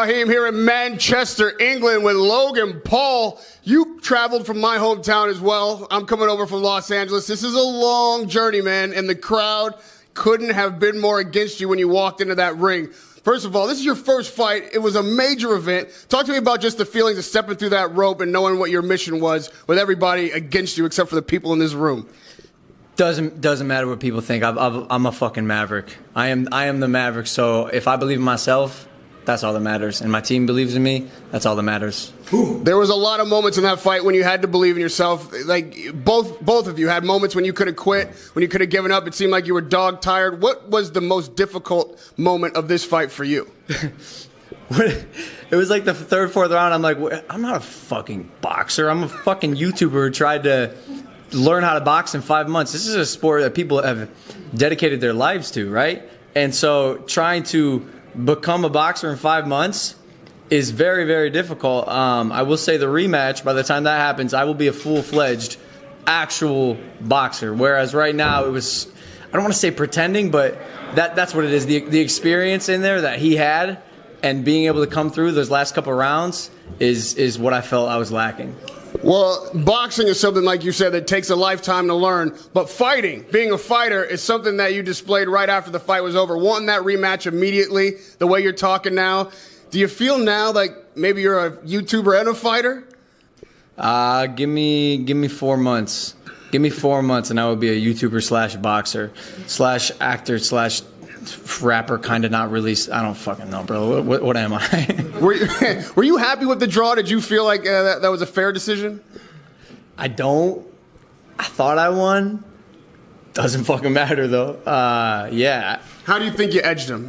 Raheem here in Manchester, England with Logan Paul. You traveled from my hometown as well. I'm coming over from Los Angeles. This is a long journey, man, and the crowd couldn't have been more against you when you walked into that ring. First of all, this is your first fight. It was a major event. Talk to me about just the feelings of stepping through that rope and knowing what your mission was with everybody against you except for the people in this room. Doesn't matter what people think. I'm a fucking maverick. I am the maverick. So if I believe in myself, that's all that matters. And my team believes in me, that's all that matters. There was a lot of moments in that fight when you had to believe in yourself. Like both of you had moments when you could have quit, when you could have given up. It seemed like you were dog tired. What was the most difficult moment of this fight for you? It was like the third, fourth round. I'm like, I'm not a fucking boxer. I'm a fucking YouTuber who tried to learn how to box in 5 months. This is a sport that people have dedicated their lives to, right? And so trying to become a boxer in 5 months is very, very difficult. I will say the rematch, by the time that happens, I will be a full-fledged actual boxer. Whereas right now it was, I don't want to say pretending, but that's what it is. The experience in there that he had and being able to come through those last couple rounds is what I felt I was lacking. Well, boxing is something, like you said, that takes a lifetime to learn. But fighting, being a fighter, is something that you displayed right after the fight was over. Wanting that rematch immediately, the way you're talking now. Do you feel now like maybe you're a YouTuber and a fighter? Give me 4 months. Give me 4 months and I will be a YouTuber slash boxer slash actor slash rapper, kind of not really. I don't fucking know, bro. What am I? Were you happy with the draw? Did you feel like that was a fair decision? I thought I won. Doesn't fucking matter though. Yeah. How do you think you edged him?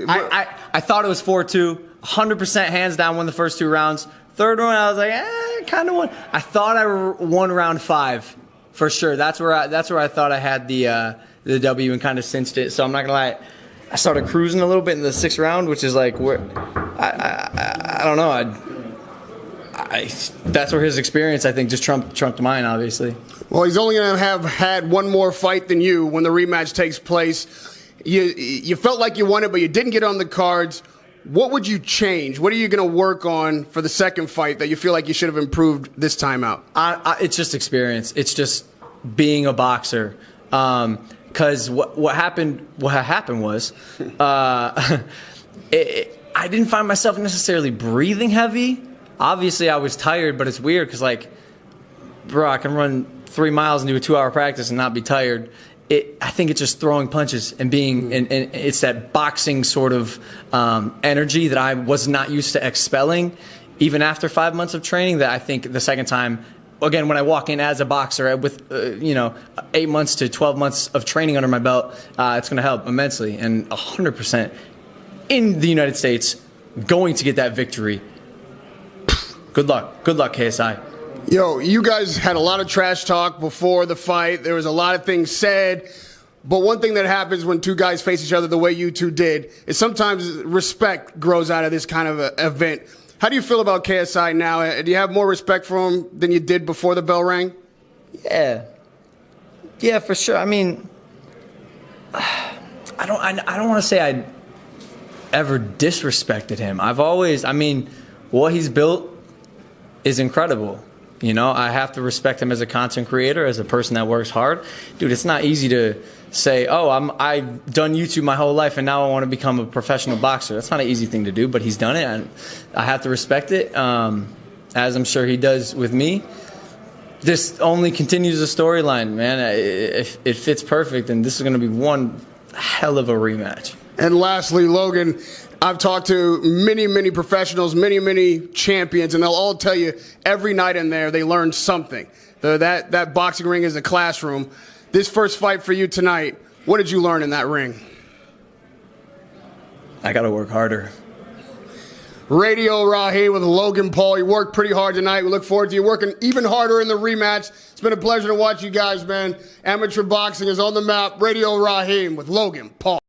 I thought it was 4-2. 100% hands down won the first 2 rounds. Third one, I was like, kind of won. I thought I won round 5 for sure. That's where I thought I had the W and kind of cinched it. So I'm not gonna lie. I started cruising a little bit in the 6th round, which is like where I don't know. That's where his experience, I think, just trumped mine, obviously. Well, he's only going to have had one more fight than you when the rematch takes place. You felt like you won it, but you didn't get on the cards. What would you change? What are you going to work on for the second fight that you feel like you should have improved this time out? It's just experience. It's just being a boxer. Because what happened was I didn't find myself necessarily breathing heavy. Obviously, I was tired, but it's weird because, like, bro, I can run 3 miles and do a 2-hour practice and not be tired. I think it's just throwing punches and being, and it's that boxing sort of energy that I was not used to expelling, even after 5 months of training. That I think the second time, again, when I walk in as a boxer with 8 months to 12 months of training under my belt, it's going to help immensely. And 100% in the United States, going to get that victory. Good luck, KSI. Yo, you guys had a lot of trash talk before the fight. There was a lot of things said. But one thing that happens when two guys face each other the way you two did is sometimes respect grows out of this kind of event. How do you feel about KSI now? Do you have more respect for him than you did before the bell rang? Yeah, for sure. I mean, I don't want to say I ever disrespected him. What he's built is incredible. I have to respect him as a content creator, as a person that works hard. Dude, it's not easy to say, I've done YouTube my whole life and now I want to become a professional boxer. That's not an easy thing to do, but he's done it and I have to respect it, as I'm sure he does with me. This only continues the storyline, man. It fits perfect, and this is going to be one hell of a rematch. And lastly, Logan, I've talked to many professionals, many champions, and they'll all tell you every night in there they learned something. That boxing ring is a classroom. This first fight for you tonight, what did you learn in that ring? I got to work harder. Radio Raheem with Logan Paul. You worked pretty hard tonight. We look forward to you working even harder in the rematch. It's been a pleasure to watch you guys, man. Amateur boxing is on the map. Radio Raheem with Logan Paul.